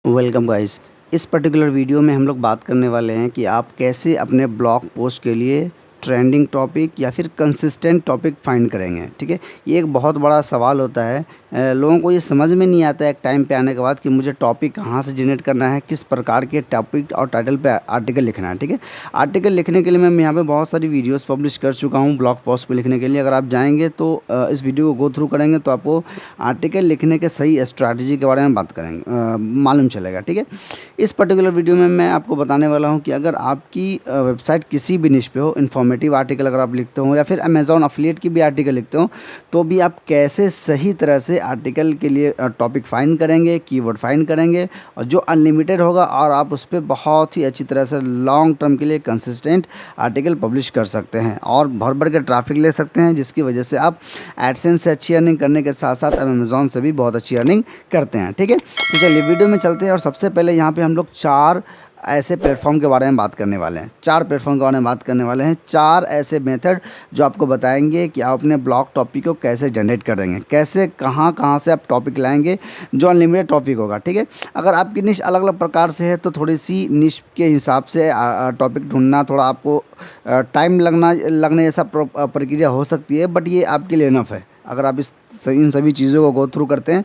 Welcome guys. इस particular video में हम लोग बात करने वाले हैं कि आप कैसे अपने ब्लॉग पोस्ट के लिए ट्रेंडिंग टॉपिक या फिर कंसिस्टेंट टॉपिक फाइंड करेंगे। ठीक है, ये एक बहुत बड़ा सवाल होता है। लोगों को ये समझ में नहीं आता है एक टाइम पे आने के बाद कि मुझे टॉपिक कहाँ से जनरेट करना है, किस प्रकार के टॉपिक और टाइटल पे आर्टिकल लिखना है। ठीक है, आर्टिकल लिखने के लिए मैं यहाँ पे बहुत सारी वीडियोस पब्लिश कर चुका हूँ ब्लॉग पोस्ट पे लिखने के लिए। अगर आप जाएंगे तो इस वीडियो को गो थ्रू करेंगे तो आपको आर्टिकल लिखने के सही स्ट्रैटेजी के बारे में बात करेंगे, मालूम चलेगा। ठीक है, इस पर्टिकुलर वीडियो में मैं आपको बताने वाला हूं कि अगर आपकी वेबसाइट किसी भी निश पे हो, इन्फॉर्मेटिव आर्टिकल अगर आप लिखते हो या फिर अमेजॉन अफिलिएट की भी आर्टिकल लिखते हो, तो भी आप कैसे सही तरह से आर्टिकल के लिए टॉपिक फाइंड करेंगे, कीवर्ड फाइंड करेंगे, और जो अनलिमिटेड होगा और आप उस पर बहुत ही अच्छी तरह से लॉन्ग टर्म के लिए कंसिस्टेंट आर्टिकल पब्लिश कर सकते हैं और भर भर के ट्रैफिक ले सकते हैं, जिसकी वजह से आप एडसेंस से अच्छी अर्निंग करने के साथ साथ अमेजॉन से भी बहुत अच्छी अर्निंग करते हैं। ठीक है, तो चलिए वीडियो में चलते हैं। और सबसे पहले यहाँ पे हम लोग चार ऐसे प्लेटफॉर्म के बारे में बात करने वाले हैं। चार प्लेटफॉर्म के बारे में बात करने वाले हैं, चार ऐसे मेथड जो आपको बताएंगे कि आप अपने ब्लॉग टॉपिक को कैसे जनरेट करेंगे, कैसे कहाँ कहाँ से आप टॉपिक लाएंगे जो अनलिमिटेड टॉपिक होगा। ठीक है, अगर आपकी निश अलग अलग प्रकार से है तो थोड़ी सी निश के हिसाब से टॉपिक ढूंढना थोड़ा आपको टाइम लगने जैसा प्रक्रिया हो सकती है, बट ये आपके लिए इनफ है। अगर आप इन सभी चीज़ों को गो थ्रू करते हैं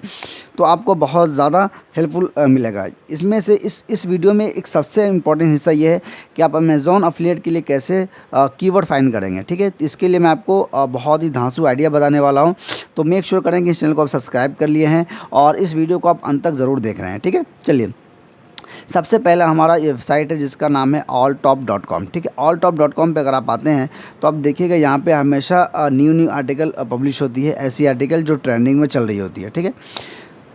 तो आपको बहुत ज़्यादा हेल्पफुल मिलेगा। इसमें से इस वीडियो में एक सबसे इम्पॉर्टेंट हिस्सा ये है कि आप अमेज़ॉन अफिलिएट के लिए कैसे कीवर्ड फाइंड करेंगे। ठीक है, इसके लिए मैं आपको बहुत ही धांसू आइडिया बताने वाला हूँ। तो मेक श्योर करें कि इस चैनल को आप सब्सक्राइब कर लिए हैं और इस वीडियो को आप अंत तक ज़रूर देख रहे हैं। ठीक है, चलिए सबसे पहला हमारा वेबसाइट है जिसका नाम है alltop.com। ठीक है, alltop.com पे अगर आप आते हैं तो आप देखिएगा यहाँ पे हमेशा न्यू आर्टिकल पब्लिश होती है, ऐसी आर्टिकल जो ट्रेंडिंग में चल रही होती है। ठीक है,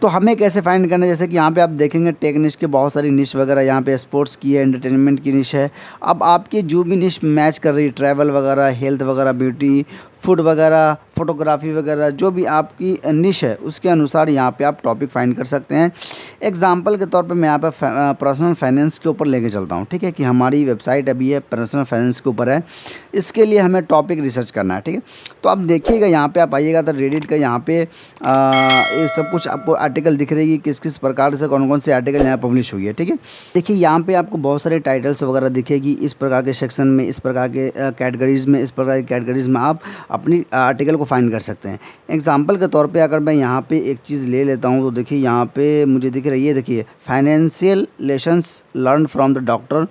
तो हमें कैसे फाइंड करना है, जैसे कि यहाँ पे आप देखेंगे टेक निश के बहुत सारी निश वगैरह, यहाँ पे स्पोर्ट्स की है, एंटरटेनमेंट की निश है। अब आपकी जो भी निश मैच कर रही है, ट्रैवल वगैरह, हेल्थ वगैरह, ब्यूटी, फूड वगैरह, फोटोग्राफी वगैरह, जो भी आपकी निश है उसके अनुसार यहाँ पे आप टॉपिक फाइंड कर सकते हैं। एग्जाम्पल के तौर पे मैं यहाँ पे पर्सनल फाइनेंस के ऊपर लेके चलता हूँ। ठीक है, कि हमारी वेबसाइट अभी है पर्सनल फाइनेंस के ऊपर है, इसके लिए हमें टॉपिक रिसर्च करना है। ठीक है, तो आप देखिएगा यहाँ पे आप आइएगा तो रेडिट का यहाँ पे ये सब कुछ आपको आर्टिकल दिख रही है, किस किस प्रकार से कौन कौन से आर्टिकल यहाँ पब्लिश हुई है। ठीक है, देखिए यहाँ पे आपको बहुत सारे टाइटल्स वगैरह दिखेगी, इस प्रकार के सेक्शन में, इस प्रकार के कैटेगरीज में, इस प्रकार की कैटेगरीज में आप अपनी आर्टिकल को फाइंड कर सकते हैं। एग्जाम्पल के तौर पे अगर मैं यहाँ पे एक चीज़ ले लेता हूँ तो देखिए यहाँ पे मुझे दिख रही है, देखिए financial lessons learn from the doctor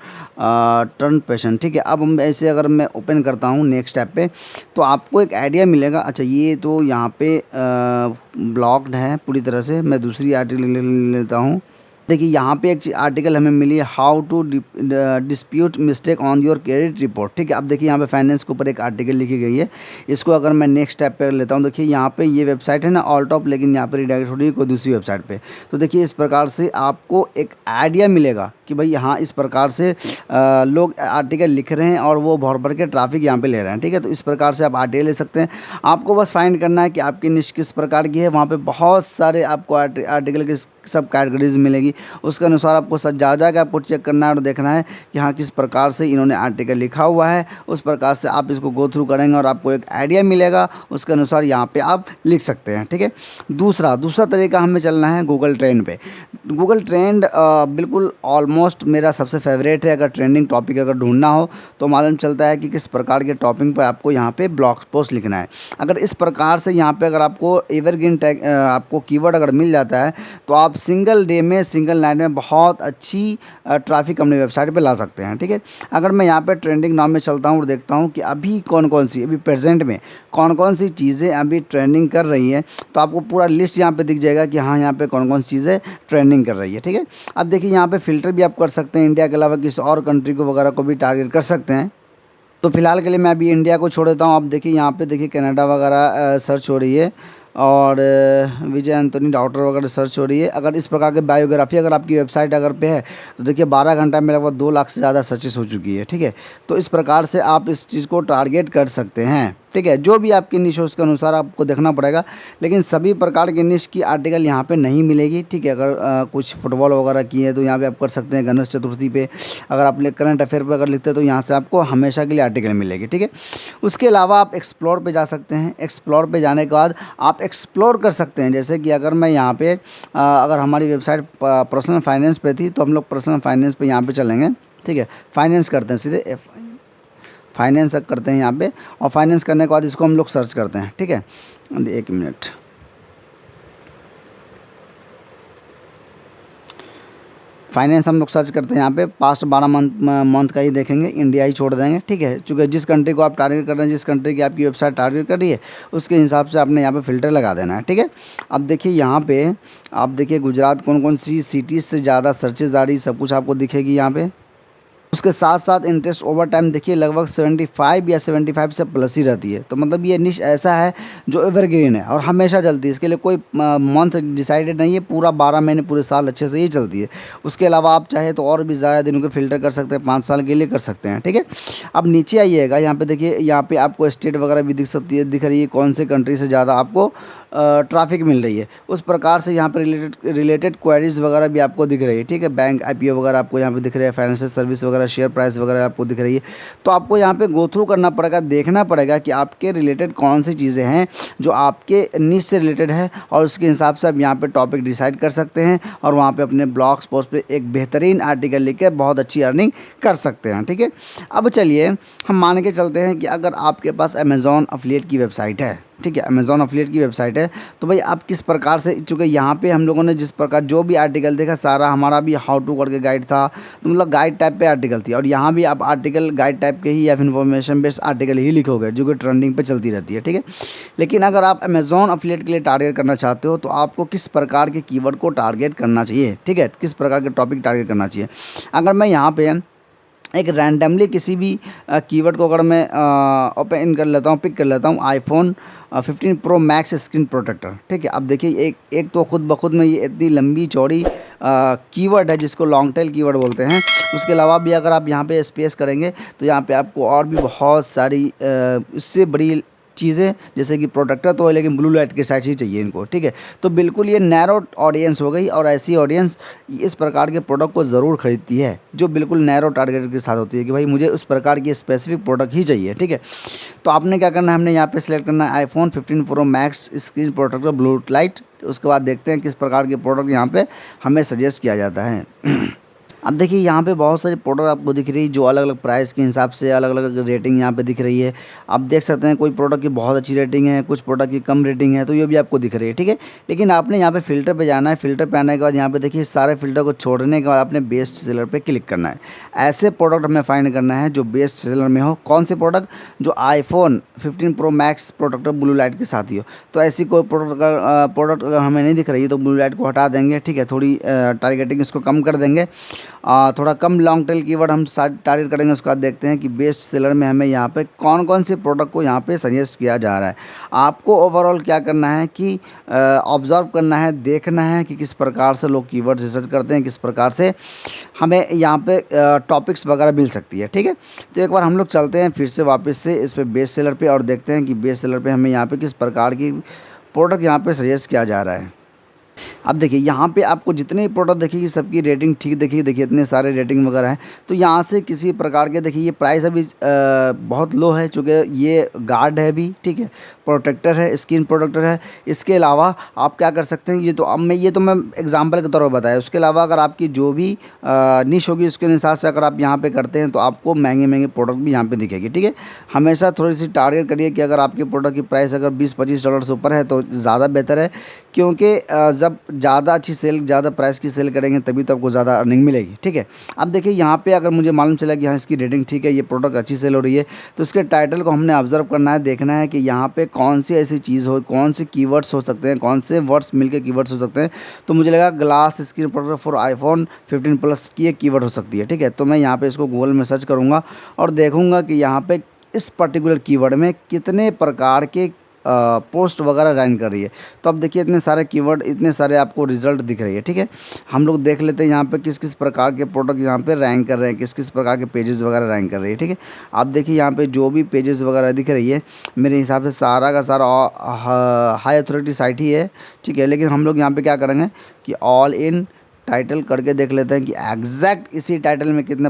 turn patient. ठीक है, अब हम ऐसे अगर मैं ओपन करता हूँ नेक्स्ट ऐप पे तो आपको एक आइडिया मिलेगा। अच्छा, ये तो यहाँ पे ब्लॉक्ड है पूरी तरह से। मैं दूसरी आर्टिकल ले लेता हूँ। देखिए यहाँ पे एक आर्टिकल हमें मिली है, how to dispute mistake on your credit report. ठीक है, अब देखिए यहाँ पे फाइनेंस के ऊपर एक आर्टिकल लिखी गई है। इसको अगर मैं नेक्स्ट स्टेप पे लेता हूँ, देखिए यहाँ पे ये वेबसाइट है ना ऑल टॉप, लेकिन यहाँ पे रिडायरेक्ट हो रही है कोई दूसरी वेबसाइट पे। तो देखिए इस प्रकार से आपको एक आइडिया मिलेगा कि भाई हाँ इस प्रकार से लोग आर्टिकल लिख रहे हैं और वो भर भर के ट्रैफिक यहाँ पे ले रहे हैं। ठीक है, तो इस प्रकार से आप आर्टिकल ले सकते हैं। आपको बस फाइंड करना है कि आपकी निश किस प्रकार की है, वहाँ पे बहुत सारे आपको आर्टिकल की सब कैटेगरीज मिलेगी, उसके अनुसार आपको जा के आपको चेक करना है और देखना है कि हाँ किस प्रकार से इन्होंने आर्टिकल लिखा हुआ है। उस प्रकार से आप इसको गो थ्रू करेंगे और आपको एक आइडिया मिलेगा, उसके अनुसार यहाँ पे आप लिख सकते हैं। ठीक है, दूसरा तरीका हमें चलना है गूगल ट्रेंड पे। गूगल ट्रेंड बिल्कुल ऑलमोस्ट मेरा सबसे फेवरेट है। अगर ट्रेंडिंग टॉपिक अगर ढूंढना हो तो मालूम चलता है कि किस प्रकार के टॉपिक पर आपको यहाँ पे ब्लॉग पोस्ट लिखना है। अगर इस प्रकार से यहाँ पे अगर आपको एवरग्रीन टैग आपको कीवर्ड अगर मिल जाता है तो आप सिंगल डे में, सिंगल नाइट में बहुत अच्छी ट्रैफिक अपनी वेबसाइट पे ला सकते हैं। ठीक है, अगर मैं यहाँ पे ट्रेंडिंग नाम में चलता हूँ और देखता हूँ कि अभी कौन कौन सी, अभी प्रेजेंट में कौन कौन सी चीज़ें अभी ट्रेंडिंग कर रही हैं, तो आपको पूरा लिस्ट यहाँ पे दिख जाएगा कि हाँ यहाँ पे कौन कौन सी चीज़ें ट्रेंडिंग कर रही है। ठीक है, अब देखिए यहाँ पे फिल्टर भी आप कर सकते हैं, इंडिया के अलावा किसी और कंट्री को वगैरह को भी टारगेट कर सकते हैं। तो फिलहाल के लिए मैं अभी इंडिया को छोड़ देता हूँ। अब देखिए यहाँ पे देखिए कनाडा वगैरह सर्च हो रही है और विजय एंथोनी डॉक्टर वगैरह सर्च हो रही है। अगर इस प्रकार के बायोग्राफी अगर आपकी वेबसाइट अगर पे है तो देखिए 12 घंटा में लगभग 2 लाख से ज़्यादा सर्चेस हो चुकी है। ठीक है, तो इस प्रकार से आप इस चीज़ को टारगेट कर सकते हैं। ठीक है। जो भी आपकी निश हो उसके अनुसार आपको देखना पड़ेगा, लेकिन सभी प्रकार के निश की आर्टिकल यहाँ पे नहीं मिलेगी, ठीक है। अगर कुछ फुटबॉल वगैरह की है तो यहाँ पे आप कर सकते हैं गणेश चतुर्थी पे। अगर आप करंट अफेयर पे अगर लिखते हैं तो यहाँ से आपको हमेशा के लिए आर्टिकल मिलेगी, ठीक है। उसके अलावा आप एक्सप्लोर पे जा सकते हैं। एक्सप्लोर पे जाने के बाद आप एक्सप्लोर कर सकते हैं, जैसे कि अगर मैं यहाँ पे अगर हमारी वेबसाइट पर्सनल फाइनेंस पे थी तो हम लोग पर्सनल फाइनेंस पे यहाँ पे चलेंगे, ठीक है। फाइनेंस करते हैं, सीधे फाइनेंस करते हैं यहाँ पे, और फाइनेंस करने के बाद इसको हम लोग सर्च करते हैं, ठीक है। 1 मिनट। फाइनेंस हम लोग सर्च करते हैं यहाँ पे, पास्ट 12 मंथ का ही देखेंगे, इंडिया ही छोड़ देंगे, ठीक है। चूँकि जिस कंट्री को आप टारगेट कर रहे हैं, जिस कंट्री की आपकी वेबसाइट टारगेट कर रही है, उसके हिसाब से आपने यहाँ पे फ़िल्टर लगा देना है, ठीक है। अब देखिए यहाँ पे आप देखिए गुजरात कौन कौन सी सिटीज़ से ज़्यादा सर्चेज आ रही, सब कुछ आपको दिखेगी यहाँ पे। उसके साथ साथ इंटरेस्ट ओवर टाइम देखिए लगभग 75 या 75 से प्लस ही रहती है। तो मतलब ये निश ऐसा है जो एवरग्रीन है और हमेशा चलती है। इसके लिए कोई मंथ डिसाइडेड नहीं है, पूरा 12 महीने पूरे साल अच्छे से ही चलती है। उसके अलावा आप चाहे तो और भी ज़्यादा दिनों के फिल्टर कर सकते हैं, 5 साल के लिए कर सकते हैं, ठीक है। अब नीचे आइएगा, यहाँ पे देखिए, यहाँ पे आपको स्टेट वगैरह भी दिख सकती है, दिख रही है कौन से कंट्री से ज़्यादा आपको ट्रैफिक मिल रही है। उस प्रकार से यहाँ पे रिलेटेड क्वेरीज वगैरह भी आपको दिख रही है, ठीक है। बैंक आईपीओ वगैरह आपको यहाँ पे दिख रहे हैं, फाइनेंशियल सर्विस वगैरह, शेयर प्राइस वगैरह आपको दिख रही है। तो आपको यहाँ पे गो थ्रू करना पड़ेगा, देखना पड़ेगा कि आपके रिलेटेड कौन सी चीज़ें हैं जो आपके निश से रिलेटेड है, और उसके हिसाब से आप यहाँ पे टॉपिक डिसाइड कर सकते हैं और वहाँ पे अपने ब्लॉग्स पोस्ट पे एक बेहतरीन आर्टिकल लिख के बहुत अच्छी अर्निंग कर सकते हैं, ठीक है। अब चलिए हम मान के चलते हैं कि अगर आपके पास अमेज़ॉन अफिलिएट की वेबसाइट है, ठीक है, अमेज़ॉन अफिलिएट की वेबसाइट है, तो भाई आप किस प्रकार से, चूँकि यहाँ पे हम लोगों ने जिस प्रकार जो भी आर्टिकल देखा सारा हमारा भी हाउ टू करके गाइड था, तो मतलब गाइड टाइप पे आर्टिकल थी, और यहाँ भी आप आर्टिकल गाइड टाइप के ही या फिर इन्फॉर्मेशन बेस्ड आर्टिकल ही लिखोगे जो कि ट्रेंडिंग पे चलती रहती है, ठीक है। लेकिन अगर आप अमेज़ॉन अफिलिएट के लिए टारगेट करना चाहते हो तो आपको किस प्रकार के कीवर्ड को टारगेट करना चाहिए, ठीक है, किस प्रकार के टॉपिक टारगेट करना चाहिए। अगर मैं यहाँ पे एक रैंडमली किसी भी कीवर्ड को अगर मैं ओपन कर लेता हूँ, पिक कर लेता हूँ, iPhone 15 pro max screen protector, ठीक है। अब देखिए एक तो खुद ब खुद में ये इतनी लंबी चौड़ी कीवर्ड है जिसको लॉन्ग टेल कीवर्ड बोलते हैं। उसके अलावा भी अगर आप यहाँ पे स्पेस करेंगे तो यहाँ पे आपको और भी बहुत सारी इससे बड़ी चीज़ें, जैसे कि प्रोटेक्टर तो है लेकिन ब्लू लाइट के साइज ही चाहिए इनको, ठीक है। तो बिल्कुल ये नैरो ऑडियंस हो गई, और ऐसी ऑडियंस इस प्रकार के प्रोडक्ट को ज़रूर खरीदती है जो बिल्कुल नैरो टारगेट के साथ होती है कि भाई मुझे उस प्रकार की स्पेसिफिक प्रोडक्ट ही चाहिए, ठीक है। तो आपने क्या करना है, हमने यहाँ पे सिलेक्ट करना है iPhone 15 pro max screen protector blue light. उसके बाद देखते हैं किस प्रकार के प्रोडक्ट यहाँ पे हमें सजेस्ट किया जाता है। अब देखिए यहाँ पे बहुत सारी प्रोडक्ट आपको दिख रही है जो अलग अलग प्राइस के हिसाब से अलग अलग रेटिंग यहाँ पे दिख रही है। आप देख सकते हैं कोई प्रोडक्ट की बहुत अच्छी रेटिंग है, कुछ प्रोडक्ट की कम रेटिंग है, तो ये भी आपको दिख रही है, ठीक है। लेकिन आपने यहाँ पे फ़िल्टर पे जाना है। फ़िल्टर पे आने के बाद यहाँ पे देखिए सारे फ़िल्टर को छोड़ने के बाद आपने बेस्ट सेलर पे क्लिक करना है। ऐसे प्रोडक्ट हमें फाइंड करना है जो बेस्ट सेलर में हो। कौन से प्रोडक्ट? जो iPhone 15 pro max protector blue light के साथ ही हो। तो ऐसी कोई प्रोडक्ट अगर हमें नहीं दिख रही है तो ब्लू लाइट को हटा देंगे, ठीक है। थोड़ी टारगेटिंग इसको कम कर देंगे, थोड़ा कम लॉन्ग टेल कीवर्ड हम टारगेट करेंगे। उसके बाद देखते हैं कि बेस्ट सेलर में हमें यहाँ पे कौन कौन से प्रोडक्ट को यहाँ पे सजेस्ट किया जा रहा है। आपको ओवरऑल क्या करना है कि ऑब्जर्व करना है, देखना है कि किस प्रकार से लोग कीवर्ड रिसर्च करते हैं, किस प्रकार से हमें यहाँ पे टॉपिक्स वगैरह मिल सकती है, ठीक है। तो एक बार हम लोग चलते हैं फिर से वापस से इस पर बेस्ट सेलर पे और देखते हैं कि बेस्ट सेलर पे हमें यहाँ पे किस प्रकार की प्रोडक्ट यहाँ पे सजेस्ट किया जा रहा है। अब देखिए यहाँ पे आपको जितने भी प्रोडक्ट देखिए सबकी रेटिंग ठीक देखिए इतने सारे रेटिंग वगैरह हैं। तो यहाँ से किसी प्रकार के देखिए ये प्राइस अभी बहुत लो है, चूँकि ये गार्ड है भी, ठीक है, प्रोटेक्टर है, स्किन प्रोटेक्टर है। इसके अलावा आप क्या कर सकते हैं, ये तो मैं एग्जांपल के तौर पर बताया। उसके अलावा अगर आपकी जो भी निश होगी उसके अनुसार से अगर आप यहाँ पे करते हैं तो आपको महंगे महंगे प्रोडक्ट भी यहाँ पे दिखेगी, ठीक है। हमेशा थोड़ी सी टारगेट करिए कि अगर आपके प्रोडक्ट की प्राइस अगर $20-25 से ऊपर है तो ज़्यादा बेहतर है, क्योंकि जब ज़्यादा अच्छी सेल, ज़्यादा प्राइस की सेल करेंगे तभी तो आपको ज़्यादा अर्निंग मिलेगी, ठीक है। अब देखिए यहाँ पे अगर मुझे मालूम चला कि हाँ इसकी रेटिंग ठीक है, ये प्रोडक्ट अच्छी सेल हो रही है, तो इसके टाइटल को हमने ऑब्जर्व करना है, देखना है कि यहाँ पे कौन सी ऐसी चीज़ हो, कौन से कीवर्ड्स हो सकते हैं, कौन से वर्ड्स मिलके कीवर्ड्स हो सकते हैं। तो मुझे लगा glass screen protector for iPhone 15 plus की एक कीवर्ड हो सकती है, ठीक है। तो मैं यहाँ पे इसको गूगल में सर्च करूँगा और देखूँगा कि यहाँ पे इस पर्टिकुलर कीवर्ड में कितने प्रकार के पोस्ट वगैरह रैंक कर रही है। तो अब देखिए इतने सारे कीवर्ड, इतने सारे आपको रिजल्ट दिख रही है। ठीक है, हम लोग देख लेते हैं यहाँ पे किस किस प्रकार के प्रोडक्ट यहाँ पे रैंक कर रहे हैं, किस किस प्रकार के पेजेस वगैरह रैंक कर रही है। ठीक है, आप देखिए यहाँ पे जो भी पेजेस वगैरह दिख रही है, मेरे हिसाब से सारा का सारा हाई अथॉरिटी साइट ही है। ठीक है, लेकिन हम लोग यहाँ पे क्या करेंगे कि ऑल इन टाइटल करके देख लेते हैं कि एग्जैक्ट इसी टाइटल में कितने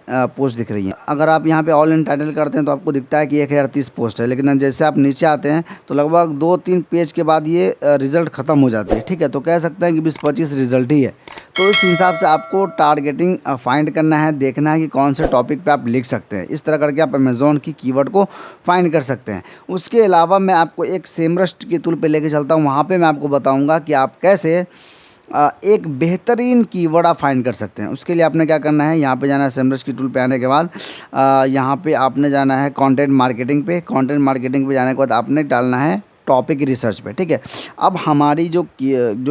पोस्ट दिख रही हैं। अगर आप यहाँ पे ऑल इन टाइटल करते हैं तो आपको दिखता है कि 1030 पोस्ट है, लेकिन जैसे आप नीचे आते हैं तो लगभग 2-3 पेज के बाद ये रिजल्ट ख़त्म हो जाती है। ठीक है, तो कह सकते हैं कि 20-25 रिजल्ट ही है। तो इस हिसाब से आपको टारगेटिंग फाइंड करना है, देखना है कि कौन से टॉपिक पे आप लिख सकते हैं। इस तरह करके आप अमेज़ॉन की कीवर्ड को फाइंड कर सकते हैं। उसके अलावा मैं आपको एक सेमरस्ट की टूल पे लेके चलता हूँ, वहाँ पे मैं आपको बताऊँगा कि आप कैसे एक बेहतरीन कीवर्ड आप फाइंड कर सकते हैं। उसके लिए आपने क्या करना है, यहाँ पे जाना है सेमरस की टूल पे आने के बाद यहाँ पे आपने जाना है कंटेंट मार्केटिंग पे। कंटेंट मार्केटिंग पे जाने के बाद आपने डालना है टॉपिक रिसर्च पे। ठीक है, अब हमारी जो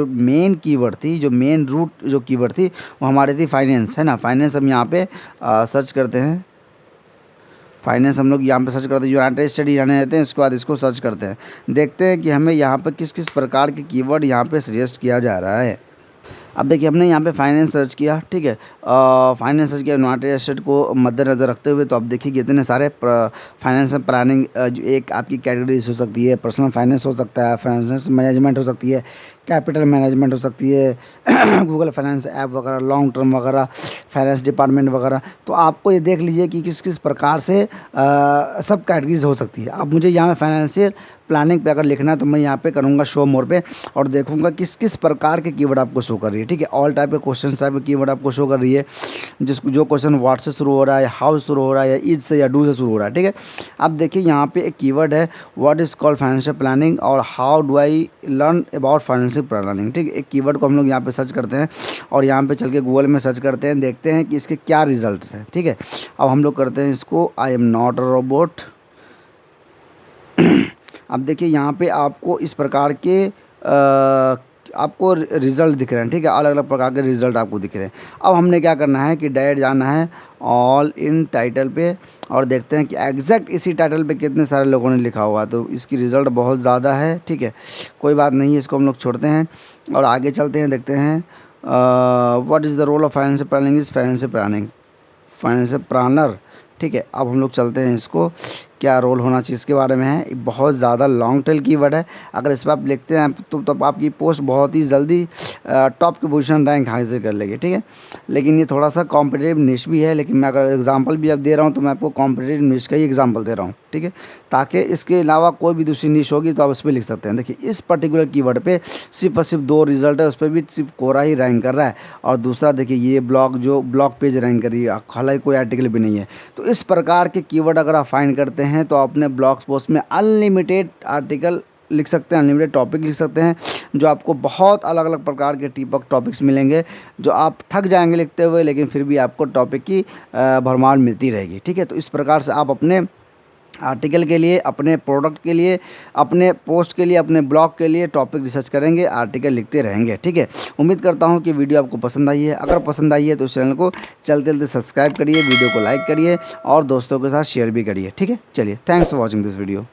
मेन कीवर्ड थी, जो मेन रूट जो कीवर्ड थी वो हमारी थी फाइनेंस, है ना। फाइनेंस हम यहाँ पे सर्च करते हैं। फाइनेंस हम लोग यहाँ पे सर्च करते हैं, यूनाइटेड स्टडी जाने देते हैं। इसके बाद इसको सर्च करते हैं, देखते हैं कि हमें यहाँ पे किस किस प्रकार के कीवर्ड यहाँ पे सजेस्ट किया जा रहा है। अब देखिए हमने यहाँ पे फाइनेंस सर्च किया। ठीक है, फाइनेंस सर्च किया यूनाइटेड स्टेट को मद्देनज़र रखते हुए। तो अब देखिए इतने सारे फाइनेंस प्लानिंग, जो एक आपकी कैटेगरीज हो सकती है, पर्सनल फाइनेंस हो सकता है, फाइनेंस मैनेजमेंट हो सकती है, कैपिटल मैनेजमेंट हो सकती है, गूगल फाइनेंस ऐप वगैरह, लॉन्ग टर्म वगैरह, फाइनेंस डिपार्टमेंट वगैरह। तो आपको ये देख लीजिए कि किस किस प्रकार से सब कैटेगरीज हो सकती है। अब मुझे यहाँ फाइनेंशियल प्लानिंग पे अगर लिखना है तो मैं यहाँ पे करूँगा शो मोर पे और देखूंगा किस किस प्रकार के कीवर्ड आपको शो कर रही है। ठीक है, ऑल टाइप के क्वेश्चन टाइप के कीवर्ड आपको शो कर रही है। जिसको जो क्वेश्चन व्हाट से शुरू हो रहा है, हाउ से शुरू हो रहा है, या इज से या डू से शुरू हो रहा है। ठीक है, अब देखिए यहाँ पे एक कीवर्ड है what is called financial planning और how do I learn about financial planning. ठीक है, एक कीवर्ड को हम लोग यहाँ पे सर्च करते हैं और यहाँ पे चल के गूगल में सर्च करते हैं, देखते हैं कि इसके क्या रिजल्ट है। ठीक है, अब हम लोग करते हैं इसको I am not a robot. अब देखिए यहाँ पे आपको इस प्रकार के आपको रिजल्ट दिख रहे हैं। ठीक है, अलग अलग प्रकार के रिजल्ट आपको दिख रहे हैं। अब हमने क्या करना है कि डायरेक्ट जाना है ऑल इन टाइटल पे और देखते हैं कि एग्जैक्ट इसी टाइटल पे कितने सारे लोगों ने लिखा हुआ। तो इसकी रिज़ल्ट बहुत ज़्यादा है। ठीक है, कोई बात नहीं है, इसको हम लोग छोड़ते हैं और आगे चलते हैं, देखते हैं what is the role of financial planning is financial planning, financial planner. ठीक है, अब हम लोग चलते हैं इसको क्या रोल होना चाहिए इसके बारे में है। बहुत ज़्यादा लॉन्ग टेल कीवर्ड है, अगर इस पर आप लिखते हैं तो तब आपकी पोस्ट बहुत ही जल्दी टॉप की पोजीशन रैंक हासिल कर लेगी। ठीक है, लेकिन ये थोड़ा सा कॉम्पिटिटिव निश भी है, लेकिन मैं अगर एग्जांपल भी अब दे रहा हूँ तो मैं आपको कॉम्पिटिटिव निश का ही एग्जांपल दे रहा हूँ। ठीक है, ताकि इसके अलावा कोई भी दूसरी निश होगी तो आप उस पर लिख सकते हैं। देखिए इस पर्टिकुलर कीवर्ड पे सिर्फ और सिर्फ 2 रिजल्ट है, उस पर भी सिर्फ कोरा ही रैंक कर रहा है। और दूसरा देखिए ये ब्लॉग पेज रैंक कर रही है, हालांकि कोई आर्टिकल भी नहीं है। तो इस प्रकार के कीवर्ड अगर आप फाइंड करते हैं तो अपने ब्लॉग पोस्ट में अनलिमिटेड आर्टिकल लिख सकते हैं, अनलिमिटेड टॉपिक लिख सकते हैं, जो आपको बहुत अलग अलग प्रकार के टॉपिक्स मिलेंगे, जो आप थक जाएंगे लिखते हुए, लेकिन फिर भी आपको टॉपिक की भरमार मिलती रहेगी। ठीक है, तो इस प्रकार से आप अपने आर्टिकल के लिए, अपने प्रोडक्ट के लिए, अपने पोस्ट के लिए, अपने ब्लॉग के लिए टॉपिक रिसर्च करेंगे, आर्टिकल लिखते रहेंगे। ठीक है, उम्मीद करता हूँ कि वीडियो आपको पसंद आई है। अगर पसंद आई है तो इस चैनल को चलते चलते सब्सक्राइब करिए, वीडियो को लाइक करिए और दोस्तों के साथ शेयर भी करिए। ठीक है, चलिए, thanks for watching this video.